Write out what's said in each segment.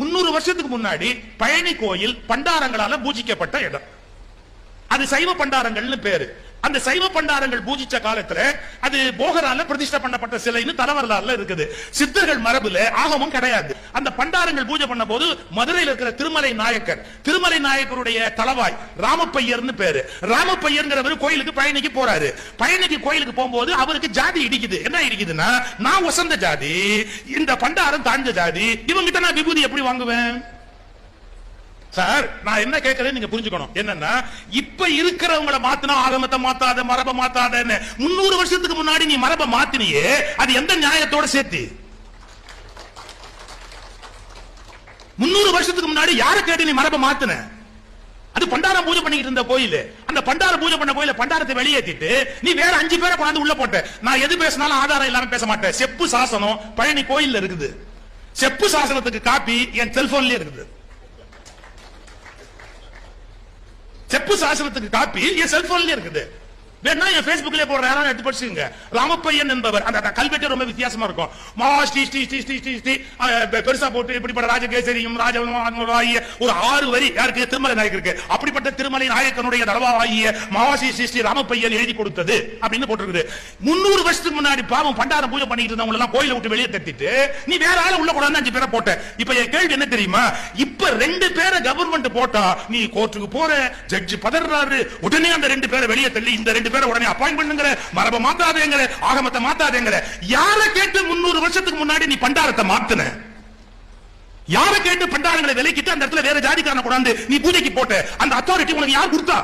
300 வருஷத்துக்கு முன்னாடி பழனி கோயில் பண்டாரங்களால பூஜிக்கப்பட்ட இடம். அது சைவ பண்டாரங்கள்னு பேரு. அந்த சைவ பண்டாரங்கள் பூஜிச்ச காலத்துல அது போகரால பிரதிஷ்டை பண்ணப்பட்ட சிலைன்னு தலவரலாறுல இருக்குது. சித்தர்கள் மரபுல ஆகமும் கிடையாது. அந்த பண்டாரங்கள் பூஜை பண்ண போது மதுரையில் இருக்கிற திருமலை நாயக்கருடைய தலவாய் ராமப்பையர்னு பேரு. ராமப்பையர்ங்கிறவர் கோயிலுக்கு பழனிக்கு போறாரு. பழனிக்கு கோயிலுக்கு போகும்போது அவருக்கு ஜாதி இடிக்குது. என்ன இடிக்குதுன்னா, நான் வசந்த ஜாதி, இந்த பண்டாரம் தாழ்ந்த ஜாதி, இவங்கிட்ட நான் விபூதி எப்படி வாங்குவேன்? சார், நான் என்ன கேட்கிறேன் நீங்க புரிஞ்சுக்கணும். என்னன்னா, இப்ப இருக்கிறவங்களை மாத்தினா ஆகமத்தை மாத்தாத, மரபை மாத்தாதன்னு 300 வருஷத்துக்கு முன்னாடி நீ மரபை மாத்தினியே, அது எந்த நியாயத்தோட சேர்த்து? 300 வருஷத்துக்கு முன்னாடி யாரை கேட்டு நீ மரபை மாத்தின? அது பண்டாரம் பூஜை பண்ணிட்டு இருந்த கோயில். அந்த பண்டார பூஜை பண்ண கோயில பண்டாரத்தை வெளியேற்றிட்டு நீ வேற 5 பேரை கொண்டாந்து உள்ள போட்ட. நான் எது பேசினாலும் ஆதாரம் இல்லாம பேச மாட்டேன். செப்பு சாசனம் பழனி கோயில்ல இருக்குது. செப்பு சாசனத்துக்கு காப்பி என் செல்போன்லயே இருக்குது. செப்பு சாசனத்துக்கு காப்பி என் செல்போன்ல இருக்குது. வேணா என் Facebookல போற யாராவது எடுத்து படிச்சுங்க. ராமப்பையன் என்பவர், அந்த கல்வெட்டு ரொம்ப வித்தியாசமா இருக்கும். பெருசா போட்டு இப்படிப்பட்ட ராஜகேசரியும் ராஜவாகிய ஒரு 6 வரி யாருக்கு? திருமலை நாயக்கருக்கு. அப்படிப்பட்ட திருமலை நாயக்கனுடைய தலவாகிய மகாசி ஸ்ரீ ராமப்பையன் எழுதி கொடுத்தது அப்படின்னு போட்டிருக்குது. 300 வருஷத்துக்கு முன்னாடி பாவம் பண்டாரம் பூஜை பண்ணிட்டு இருந்தவங்க எல்லாம் கோயிலை விட்டு வெளியே தட்டிட்டு நீ வேற ஆள உள்ள கூட 5 பேரை போட்ட. இப்ப என் கேள்வி என்ன தெரியுமா? இப்ப 2 பேரை கவர்மெண்ட் போட்டா நீ கோர்ட்டுக்கு போற, ஜட்ஜி பதறாரு, உடனே அந்த 2 பேரை வெளியே தள்ளி இந்த 2 பேரை உடனே அப்பாயிண்ட் பண்ணுங்க, மரபை மாத்தாதேங்கற, ஆகமத்தை மாத்தாதேங்கற. யாரை கேட்டு 300 வருஷத்துக்கு முன்னாடி நீ பண்டாரத்தை மாத்துன? யாரை கேட்டு பண்டாரங்களை விலைக்கிட்டு அந்த இடத்துல வேற ஜாதிக்காரனை கொண்டாந்து நீ பூஜைக்கு போட்ட? அந்த அத்தாரிட்டி உனக்கு யார் கொடுத்தா?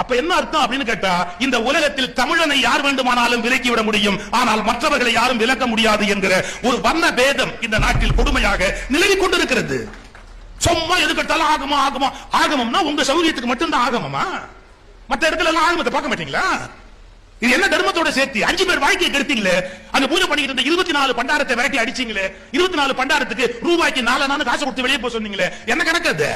அப்ப என்ன அர்த்தம் அப்படின்னு கேட்டா, இந்த உலகத்தில் தமிழனை யார் வேண்டுமானாலும் விலக்கி விட முடியும், ஆனால் மற்றவர்களை யாரும் விலக்க முடியாது என்கிற ஒரு வர்ண பேதம் இந்த நாட்டில் கொடுமையாக நிலவிக் கொண்டிருக்கிறது. சும்மா எது கேட்டாலும் ஆகமா ஆகமா. ஆகமம்னா உங்க சௌரியத்துக்கு மட்டும்தான் ஆகமமா? மற்ற இடத்துல எல்லாம் ஆகமத்தை பார்க்க மாட்டீங்களா? இது என்ன தர்மத்தோட சேர்த்து 5 பேர் வாழ்க்கையை கெடுத்தீங்களே. அங்க பூஜை பண்ணிட்டு இருந்த 24 பண்டாரத்தை விரட்டி அடிச்சீங்களே. 24 பண்டாரத்துக்கு ரூபாய்க்கு 4 காசு கொடுத்து வெளியே போக சொன்னீங்களே. என்ன கணக்கு அது?